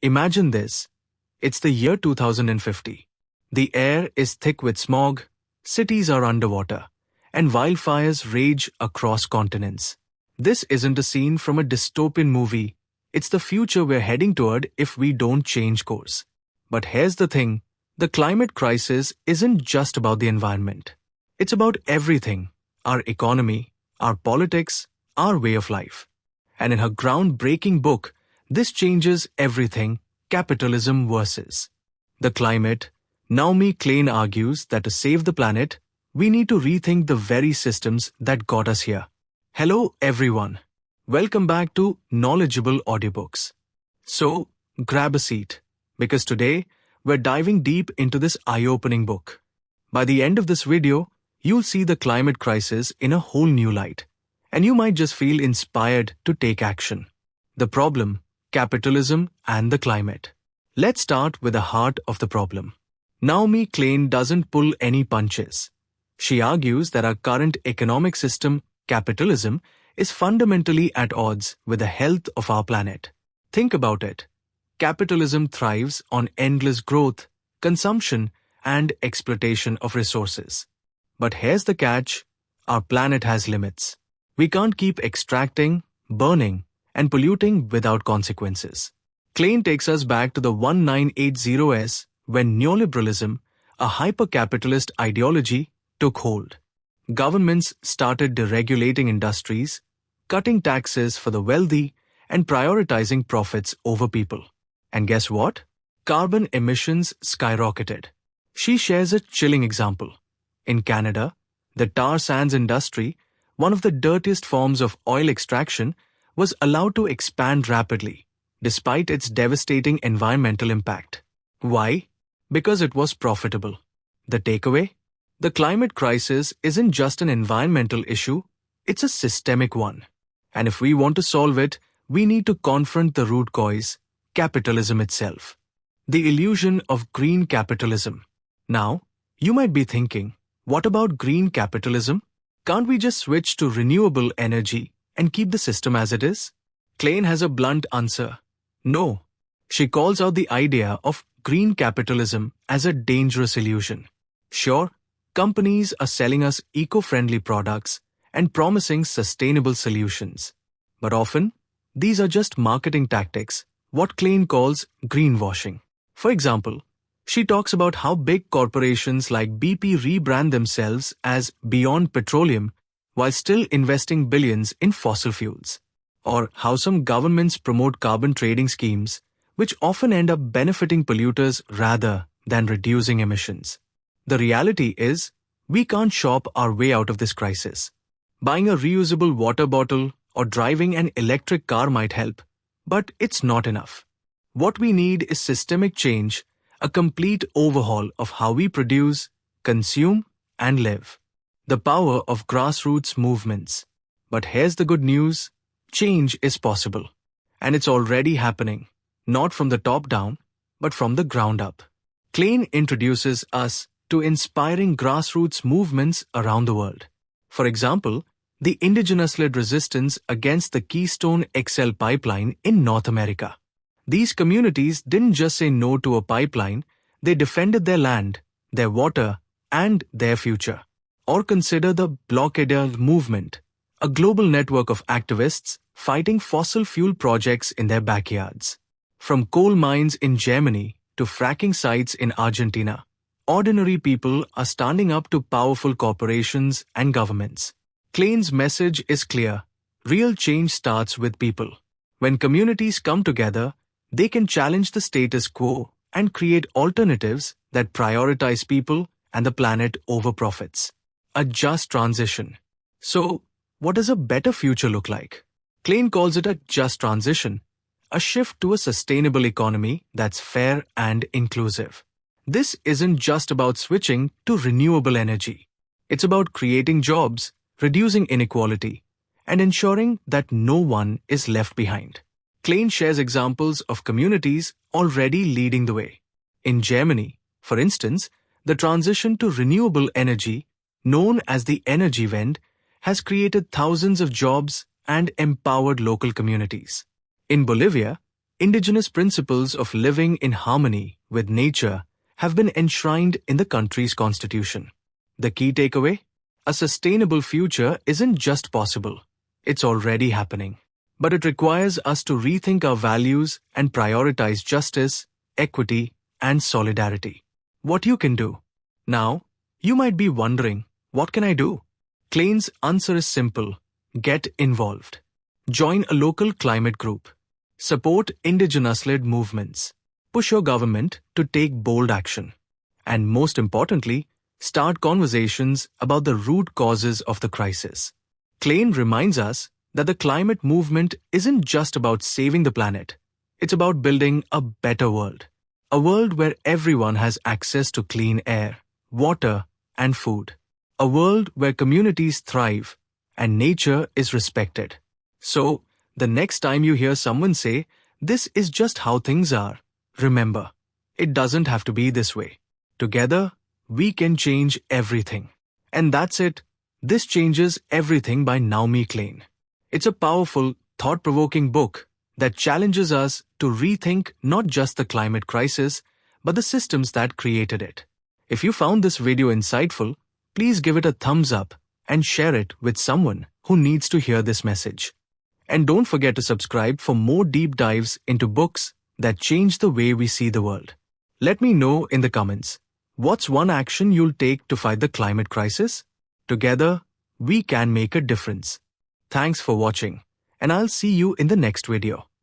Imagine this. It's the year 2050. The air is thick with smog, cities are underwater, and wildfires rage across continents. This isn't a scene from a dystopian movie. It's the future we're heading toward if we don't change course. But here's the thing. The climate crisis isn't just about the environment. It's about everything. Our economy, our politics, our way of life. And in her groundbreaking book, This Changes Everything, Capitalism versus the Climate, Naomi Klein argues that to save the planet, we need to rethink the very systems that got us here. Hello everyone. Welcome back to Knowledgeable Audiobooks. So, grab a seat, because today we're diving deep into this eye-opening book. By the end of this video, you'll see the climate crisis in a whole new light, and you might just feel inspired to take action. The problem, capitalism and the climate. Let's start with the heart of the problem. Naomi Klein doesn't pull any punches. She argues that our current economic system, capitalism, is fundamentally at odds with the health of our planet. Think about it. Capitalism thrives on endless growth, consumption, and exploitation of resources. But here's the catch. Our planet has limits. We can't keep extracting, burning, and polluting without consequences. Klein takes us back to the 1980s when neoliberalism, a hyper-capitalist ideology, took hold. Governments started deregulating industries, cutting taxes for the wealthy, and prioritizing profits over people. And guess what? Carbon emissions skyrocketed. She shares a chilling example. In Canada, the tar sands industry, one of the dirtiest forms of oil extraction, was allowed to expand rapidly, despite its devastating environmental impact. Why? Because it was profitable. The takeaway? The climate crisis isn't just an environmental issue, it's a systemic one. And if we want to solve it, we need to confront the root cause, capitalism itself. The illusion of green capitalism. Now, you might be thinking, what about green capitalism? Can't we just switch to renewable energy and keep the system as it is? Klein has a blunt answer. No. She calls out the idea of green capitalism as a dangerous illusion. Sure, companies are selling us eco-friendly products and promising sustainable solutions. But often, these are just marketing tactics, what Klein calls greenwashing. For example, she talks about how big corporations like BP rebrand themselves as Beyond Petroleum while still investing billions in fossil fuels. Or how some governments promote carbon trading schemes, which often end up benefiting polluters rather than reducing emissions. The reality is, we can't shop our way out of this crisis. Buying a reusable water bottle or driving an electric car might help, but it's not enough. What we need is systemic change, a complete overhaul of how we produce, consume, and live. The power of grassroots movements. But here's the good news. Change is possible. And it's already happening. Not from the top down, but from the ground up. Klein introduces us to inspiring grassroots movements around the world. For example, the indigenous-led resistance against the Keystone XL pipeline in North America. These communities didn't just say no to a pipeline, they defended their land, their water, and their future. Or consider the Blockade movement, a global network of activists fighting fossil fuel projects in their backyards. From coal mines in Germany to fracking sites in Argentina, ordinary people are standing up to powerful corporations and governments. Klein's message is clear. Real change starts with people. When communities come together, they can challenge the status quo and create alternatives that prioritize people and the planet over profits. A just transition. So, what does a better future look like? Klein calls it a just transition, a shift to a sustainable economy that's fair and inclusive. This isn't just about switching to renewable energy. It's about creating jobs, reducing inequality, and ensuring that no one is left behind. Klein shares examples of communities already leading the way. In Germany, for instance, the transition to renewable energy, known as the Energiewende, has created thousands of jobs and empowered local communities. In Bolivia, indigenous principles of living in harmony with nature have been enshrined in the country's constitution. The key takeaway? A sustainable future isn't just possible, it's already happening. But it requires us to rethink our values and prioritize justice, equity, and solidarity. What you can do? Now, you might be wondering, what can I do? Klein's answer is simple. Get involved. Join a local climate group. Support indigenous-led movements. Push your government to take bold action. And most importantly, start conversations about the root causes of the crisis. Klein reminds us that the climate movement isn't just about saving the planet. It's about building a better world. A world where everyone has access to clean air, water, and food. A world where communities thrive and nature is respected. So, the next time you hear someone say, "This is just how things are," remember, it doesn't have to be this way. Together, we can change everything. And that's it. This Changes Everything by Naomi Klein. It's a powerful, thought-provoking book that challenges us to rethink not just the climate crisis, but the systems that created it. If you found this video insightful, please give it a thumbs up and share it with someone who needs to hear this message. And don't forget to subscribe for more deep dives into books that change the way we see the world. Let me know in the comments, what's one action you'll take to fight the climate crisis? Together, we can make a difference. Thanks for watching, and I'll see you in the next video.